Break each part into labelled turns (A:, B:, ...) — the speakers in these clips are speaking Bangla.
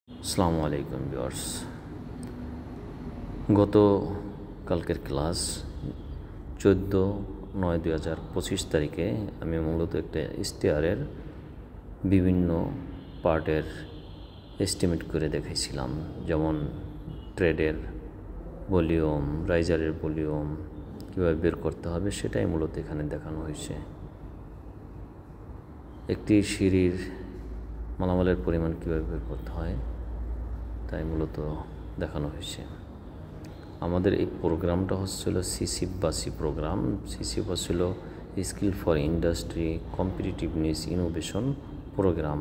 A: আসসালামু আলাইকুম ভিউয়ার্স। কালকের ক্লাস 14/9/2025 তারিখে আমি মূলত একটা স্টেয়ারের বিভিন্ন পার্টের এস্টিমেট করে দেখাইছিলাম, যেমন ট্রেডের ভলিউম, রাইজারের ভলিউম কীভাবে বের করতে হবে সেটাই মূলত এখানে দেখানো হয়েছে। একটি সিঁড়ির মালামালের পরিমাণ কীভাবে বের করতে হয় তাই মূলত দেখানো হয়েছে। আমাদের এই প্রোগ্রামটা হচ্ছিল সিসি বাসি প্রোগ্রাম। সিসি বাস হল skill for industry competitiveness innovation program.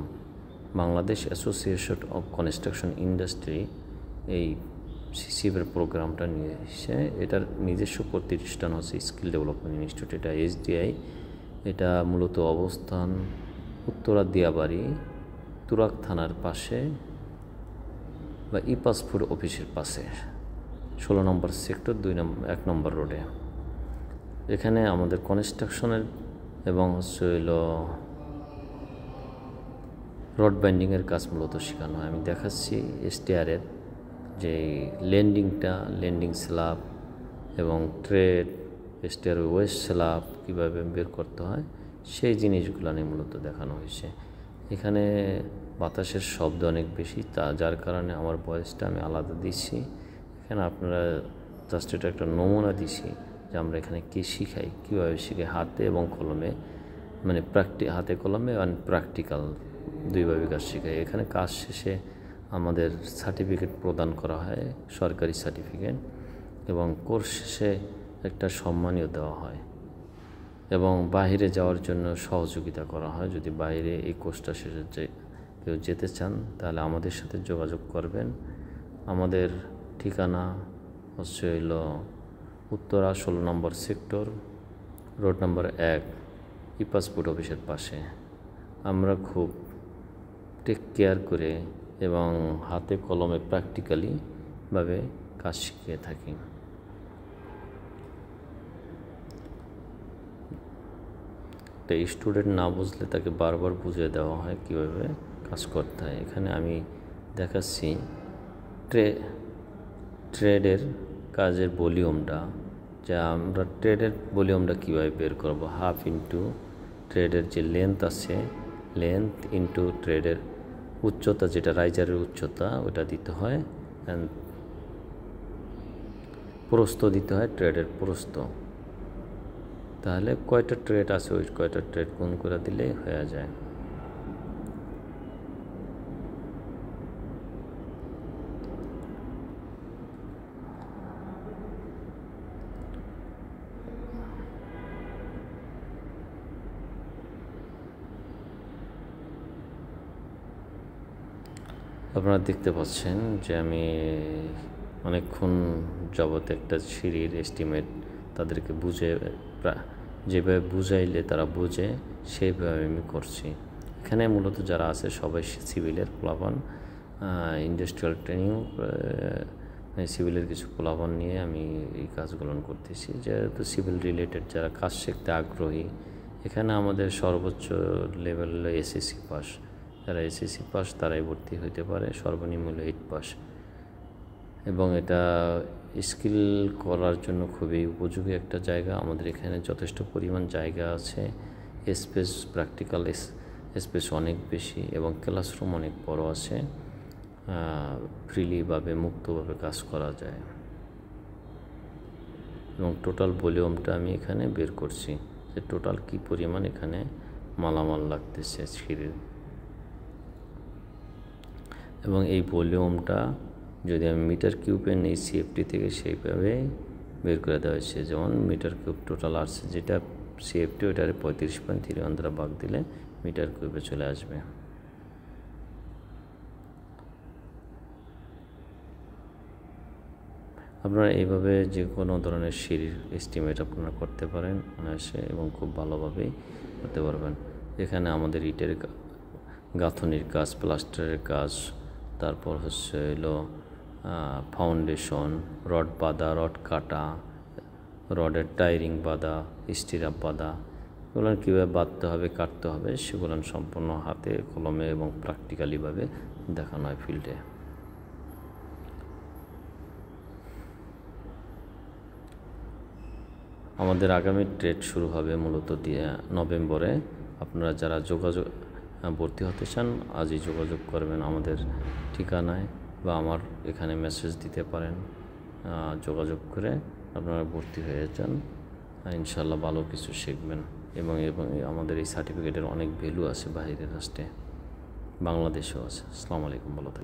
A: Bangladesh association of construction industry এই সিসিএফের প্রোগ্রামটা নিয়ে এসে, এটার নিজস্ব প্রতিষ্ঠান হচ্ছে স্কিল ডেভেলপমেন্ট ইনস্টিটিউট, এটা এসডিআই। এটা মূলত অবস্থান উত্তরা দিয়াবাড়ি তুরাগ থানার পাশে বা ই পাসপোর্ট অফিসের পাশে 16 নম্বর সেক্টর 1 নম্বর রোডে। এখানে আমাদের কনস্ট্রাকশনের এবং রড বাইন্ডিংয়ের কাজ মূলত শেখানো হয়। আমি দেখাচ্ছি স্টেয়ারের যে ল্যান্ডিং স্ল্যাব এবং ট্রেড স্টেয়ার ওয়েস্ট স্ল্যাব কীভাবে বের করতে হয় সেই জিনিসগুলো নিয়ে মূলত দেখানো হয়েছে। এখানে বাতাসের শব্দ অনেক বেশি, যার কারণে আমার ভয়েসটা আমি আলাদা দিচ্ছি। এখানে আপনারা জাস্ট এটা একটা নমুনা দিছি যে আমরা এখানে কী শিখাই, কীভাবে শিখাই হাতে এবং কলমে, মানে হাতে কলমে প্র্যাকটিক্যাল দুইভাবে কাজ শেখাই। এখানে কাজ শেষে আমাদের সার্টিফিকেট প্রদান করা হয়, সরকারি সার্টিফিকেট, এবং কোর্স শেষে একটা সম্মানীয় দেওয়া হয় এবং বাইরে যাওয়ার জন্য সহযোগিতা করা হয়। যদি বাইরে এই কোর্সটা শেষে কেউ যেতে চান তাহলে আমাদের সাথে যোগাযোগ করবেন। আমাদের ঠিকানা হচ্ছে উত্তরা 16 নম্বর সেক্টর, রোড নম্বর 1, ই পাসপোর্ট অফিসের পাশে। আমরা খুব টেক কেয়ার করে এবং হাতে কলমে প্র্যাকটিক্যালিভাবে কাজ শিখিয়ে থাকি। একটা স্টুডেন্ট না বুঝলে তাকে বারবার বুঝিয়ে দেওয়া হয় কীভাবে কাজ করতে হয়। এখানে আমি দেখাচ্ছি ট্রেডের কাজের ভলিউমটা, যা আমরা ট্রেডের ভলিউমটা কীভাবে বের করব। হাফ ইন্টু ট্রেডের যে লেন্থ আছে, লেন্থ ইন্টু ট্রেডের উচ্চতা, যেটা রাইজারের উচ্চতা ওটা দিতে হয়, অ্যান্ড প্রস্থ দিতে হয়, ট্রেডের প্রস্থ। তাহলে কয়টা ট্রেড আছে ওই কয়টা ট্রেড গুণ করে দিলেই হয়ে যায়। আপনারা দেখতে পাচ্ছেন যে আমি অনেকক্ষণ যাবত একটা সিঁড়ির এস্টিমেট তাদেরকে যেভাবে বুঝাইলে তারা বুঝে সেইভাবে আমি করছি। এখানে মূলত যারা আছে সবাই সিভিলের পোলাপান, ইন্ডাস্ট্রিয়াল ট্রেনিং সিভিলের কিছু পোলাপান নিয়ে আমি এই কাজগুলো করতেছি। যেহেতু সিভিল রিলেটেড যারা কাজ শিখতে আগ্রহী, এখানে আমাদের সর্বোচ্চ লেভেল হলো এসএসসি পাস। যারা এসএসসি পাস তারাই ভর্তি হইতে পারে, সর্বনিম্ন হলো 8 পাস। এবং এটা স্কিল করার জন্য খুবই উপযোগী একটা জায়গা। আমাদের এখানে যথেষ্ট পরিমাণ জায়গা আছে, স্পেস, প্র্যাকটিক্যাল স্পেস অনেক বেশি এবং ক্লাসরুম অনেক বড় আছে। ফ্রিলিভাবে মুক্তভাবে কাজ করা যায় এবং টোটাল ভলিউমটা আমি এখানে বের করছি যে টোটাল কী পরিমাণ এখানে মালামাল লাগতেছে সিঁড়ির। এবং এই ভলিউমটা যদি আমি মিটার কিউবে নেই সিএফটি থেকে, সেইভাবে বের করে দেওয়া হয়েছে। যেমন মিটার কিউব টোটাল আসছে, যেটা সিএফটি ওইটারে 35.3 দ্বারা ভাগ দিলে মিটার কিউবে চলে আসবে। আপনারা এইভাবে যে কোনো ধরনের সিঁড়ির এস্টিমেট আপনারা করতে পারেন অনায়াসে এবং খুব ভালোভাবেই করতে পারবেন। এখানে আমাদের ইটের গাঁথনির কাজ, প্লাস্টারের কাজ, তারপর হচ্ছে ফাউন্ডেশন, রড বাঁধা, রড কাটা, রডের টায়ারিং বাঁধা, স্টিরাপ বাঁধা, এগুলো কীভাবে বাঁধতে হবে, কাটতে হবে, সেগুলো সম্পূর্ণ হাতে কলমে এবং প্র্যাকটিক্যালিভাবে দেখানো হয় ফিল্ডে। আমাদের আগামী ট্রেড শুরু হবে মূলত নভেম্বরে। আপনারা যারা ভর্তি হতে চান আজই যোগাযোগ করবেন আমাদের ঠিকানায়, বা আমার এখানে মেসেজ দিতে পারেন। যোগাযোগ করে আপনারা ভর্তি হয়ে যান, ইনশাল্লাহ ভালো কিছু শিখবেন। এবং আমাদের এই সার্টিফিকেটের অনেক ভ্যালু আছে বাইরের রাষ্ট্রে, বাংলাদেশেও আছে। আসসালামু আলাইকুম। ভালো থাকবেন।